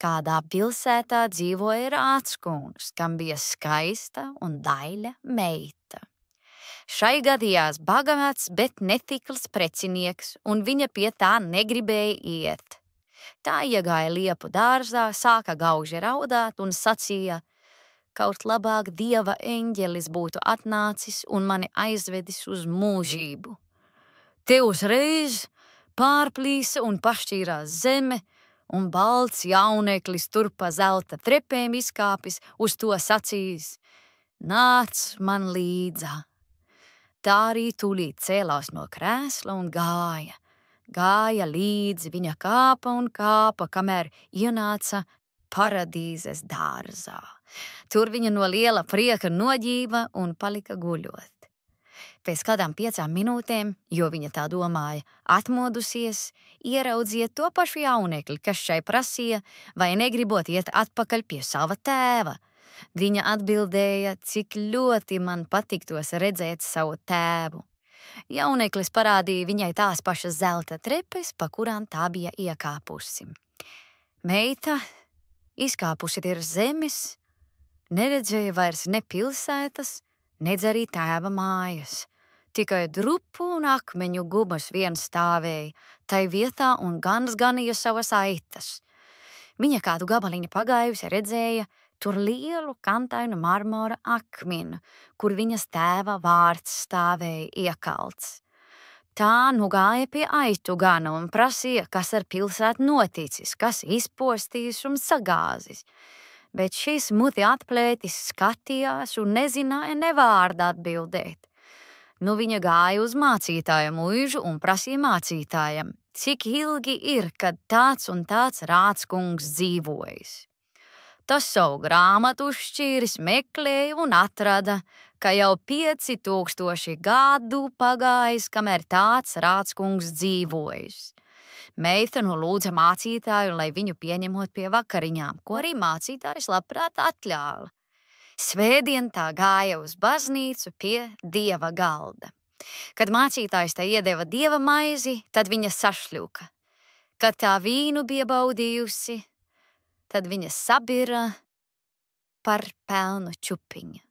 Kādā pilsētā dzīvoja rādskungs, kam bija skaista un daļa meita. Šai gadījās bagāts, bet netikls precinieks, un viņa pie tā negribēja iet. Tā iegāja liepu dārzā, sāka gauži raudāt un sacīja: kaut labāk dieva eņģelis būtu atnācis un mani aizvedis uz mūžību. Te uzreiz pārplīsa un pašķīrās zeme, un balts jauneklis tur pa zelta trepēm izkāpis, uz to sacījis: nāc man līdzā. Tā arī tūlīt cēlās no krēsla un gāja. Gāja līdzi, viņa kāpa un kāpa, kamēr ienāca paradīzes dārzā. Tur viņa no liela prieka noģīva un palika guļot. Pēc kādām 5 minūtēm, jo viņa tā domāja, atmodusies, ieraudzīja to pašu jaunekli, kas šai prasīja, vai negribot iet atpakaļ pie sava tēva. Viņa atbildēja, cik ļoti man patiktos redzēt savu tēvu. Jauneklis parādīja viņai tās pašas zelta trepes, pa kurām tā bija iekāpusi. Meita, izkāpusi virs zemes, neredzēja vairs ne pilsētas, nedz arī tēva mājas. Tikai drupu un akmeņu gubas vien stāvēja, tai vietā un gans ganīja savas aitas. Viņa kādu gabaliņu pagājusi redzēja tur lielu kantainu marmora akmeni, kur viņas tēva vārds stāvēja iekalts. Tā nu gāja pie aitu gana un prasīja, kas ar pilsētu noticis, kas izpostījis un sagāzis. Bet šis muti atplētis skatījās un nezināja ne vārdu atbildēt. Nu viņa gāja uz mācītāja mūžu un prasīja mācītājam, cik ilgi ir, kad tāds un tāds rādskungs dzīvojis. Tas savu grāmatu šķīris meklēja un atrada, ka jau 5000 gadu pagājis, kamēr tāds rādskungs dzīvojis. Meita nu lūdza mācītāju, lai viņu pieņemot pie vakariņām, ko arī mācītājs labprāt atļāva. Svētdien tā gāja uz baznīcu pie dieva galda. Kad mācītājs tā iedeva dieva maizi, tad viņa sašļuka. Kad tā vīnu bija baudījusi, tad viņa sabira par pelnu čupiņu.